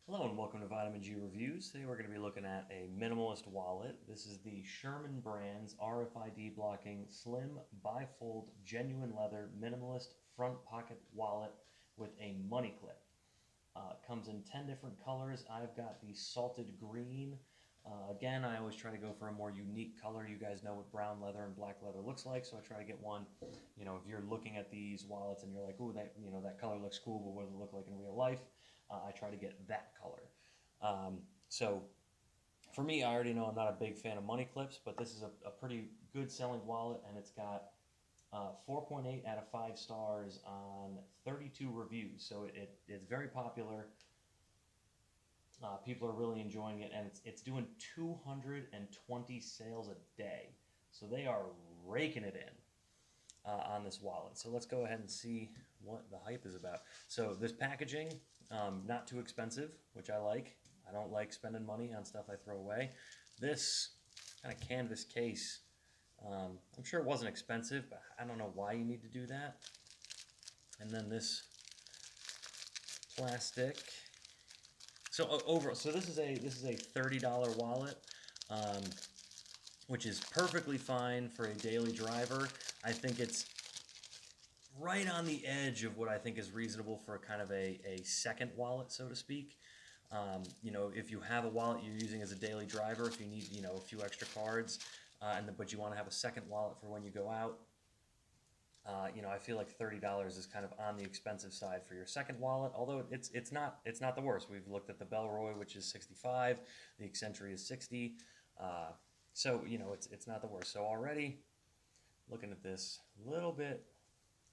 Hello and welcome to Vitamin G Reviews. Today we're going to be looking at a minimalist wallet. This is the Sherman brand's RFID blocking slim bifold genuine leather minimalist front pocket wallet with a money clip. It comes in 10 different colors. I've got the salted green. Again, I always try to go for a more unique color. You guys know what brown leather and black leather looks like, so I try to get one. If you're looking at these wallets and you're like, "Ooh, that color looks cool, but what does it look like in real life?" I try to get that color. So for me, I already know I'm not a big fan of money clips, but this is a pretty good selling wallet, and it's got 4.8 out of 5 stars on 32 reviews. So it's very popular. People are really enjoying it, and it's doing 220 sales a day. So they are raking it in on this wallet. So let's go ahead and see what the hype is about. So this packaging, not too expensive, which I like. I don't like spending money on stuff I throw away. This kind of canvas case, I'm sure it wasn't expensive, but I don't know why you need to do that. And then this plastic. So this is a $30 wallet, which is perfectly fine for a daily driver. I think it's right on the edge of what I think is reasonable for kind of a second wallet, so to speak. If you have a wallet you're using as a daily driver, if you need, a few extra cards, but you want to have a second wallet for when you go out, I feel like $30 is kind of on the expensive side for your second wallet. Although it's not the worst. We've looked at the Belroy, which is 65, the Eccentric is 60, so it's not the worst. So already looking at this, a little bit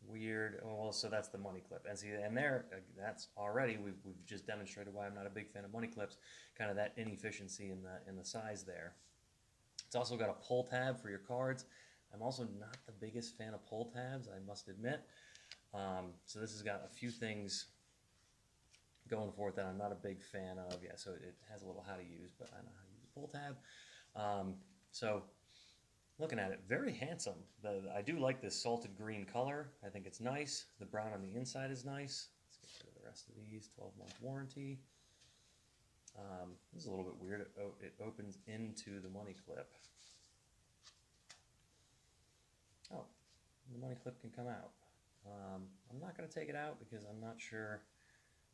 weird. Oh, well, so that's the money clip, and see, and there, that's already we've just demonstrated why I'm not a big fan of money clips. Kind of that inefficiency in the size there. It's also got a pull tab for your cards. I'm also not the biggest fan of pull tabs, I must admit. So this has got a few things going for it that I'm not a big fan of. Yeah, so it has a little how to use, but I know how to use a pull tab. So looking at it, very handsome. I do like this salted green color. I think it's nice. The brown on the inside is nice. Let's get rid of the rest of these. 12-month warranty. This is a little bit weird. It opens into the money clip. Oh, the money clip can come out. I'm not going to take it out because I'm not sure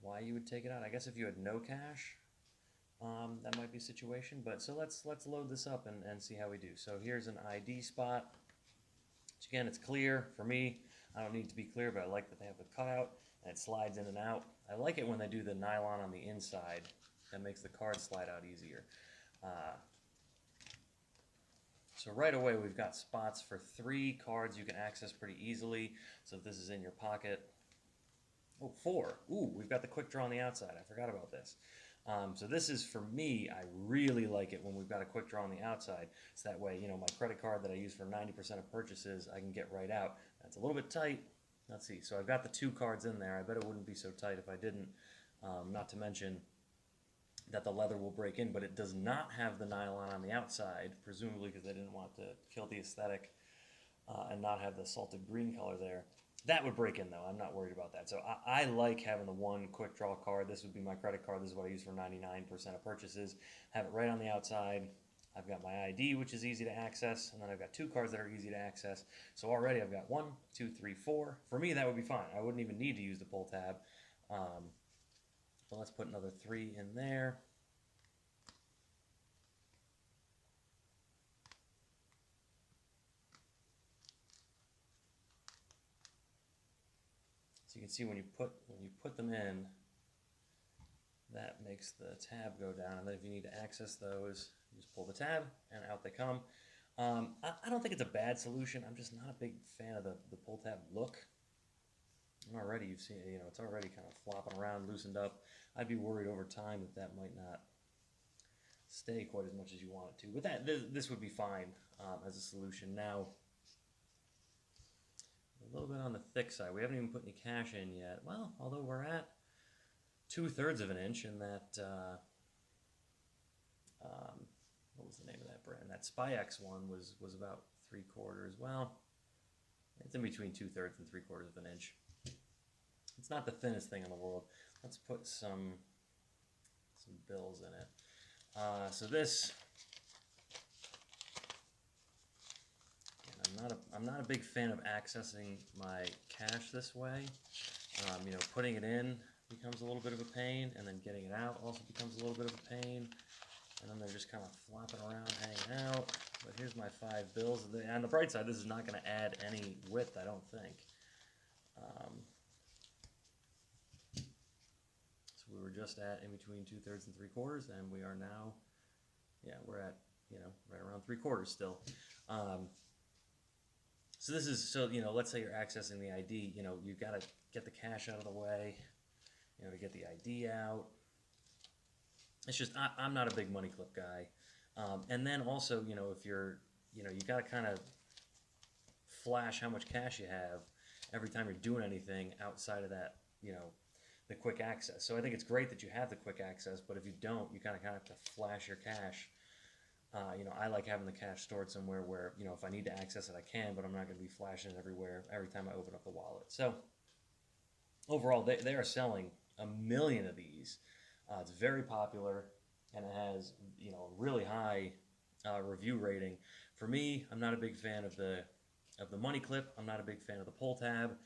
why you would take it out. I guess if you had no cash, that might be a situation. But so let's load this up and see how we do. So here's an ID spot. Which again, it's clear. For me, I don't need it to be clear, but I like that they have the cutout and it slides in and out. I like it when they do the nylon on the inside. That makes the card slide out easier. So right away, we've got spots for 3 cards you can access pretty easily. So if this is in your pocket, oh, 4. Ooh, we've got the quick draw on the outside. I forgot about this. So this is, for me, I really like it when we've got a quick draw on the outside. So that way, my credit card that I use for 90% of purchases, I can get right out. That's a little bit tight. Let's see. So I've got the 2 cards in there. I bet it wouldn't be so tight if I didn't. Not to mention that the leather will break in, but it does not have the nylon on the outside, presumably because they didn't want to kill the aesthetic and not have the salted green color there. That would break in, though. I'm not worried about that. So I like having the one quick draw card. This would be my credit card. This is what I use for 99% of purchases. Have it right on the outside. I've got my ID, which is easy to access, and then I've got 2 cards that are easy to access. So already I've got 1, 2, 3, 4. For me, that would be fine. I wouldn't even need to use the pull tab. But let's put another 3 in there. So you can see when you put them in, that makes the tab go down. And then if you need to access those, you just pull the tab and out they come. I don't think it's a bad solution. I'm just not a big fan of the pull tab look. And already you've seen, it's already kind of flopping around, loosened up. I'd be worried over time that might not stay quite as much as you want it to. But this would be fine as a solution. Now, a little bit on the thick side. We haven't even put any cash in yet. Well, although we're at 2/3 of an inch in that, what was the name of that brand? That SpyX one was about 3/4. Well, it's in between 2/3 and 3/4 of an inch. It's not the thinnest thing in the world. Let's put some bills in it. So this, again, I'm not a big fan of accessing my cash this way. You know, putting it in becomes a little bit of a pain, and then getting it out also becomes a little bit of a pain. And then they're just kind of flopping around, hanging out. But here's my 5 bills. On the bright side, this is not going to add any width, I don't think. So we were just at in between 2/3 and 3/4, and we are now, yeah, we're at, you know, right around 3/4 still. So this is, so, you know, let's say you're accessing the ID, you know, you've got to get the cash out of the way, you know, to get the ID out. It's just, I'm not a big money clip guy. And then also, you know, if you're, you know, you got to kind of flash how much cash you have every time you're doing anything outside of that, you know, the quick access. So I think it's great that you have the quick access, but if you don't, you kind of have to flash your cash. You know, I like having the cash stored somewhere where, you know, if I need to access it, I can, but I'm not going to be flashing it everywhere every time I open up the wallet. So overall, they are selling 1 million of these. It's very popular, and it has, you know, a really high review rating. For me, I'm not a big fan of the money clip. I'm not a big fan of the pull tab.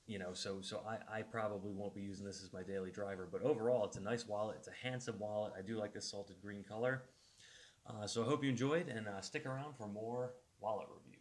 You know, so I probably won't be using this as my daily driver. But overall, it's a nice wallet. It's a handsome wallet. I do like this salted green color. So I hope you enjoyed, and stick around for more wallet reviews.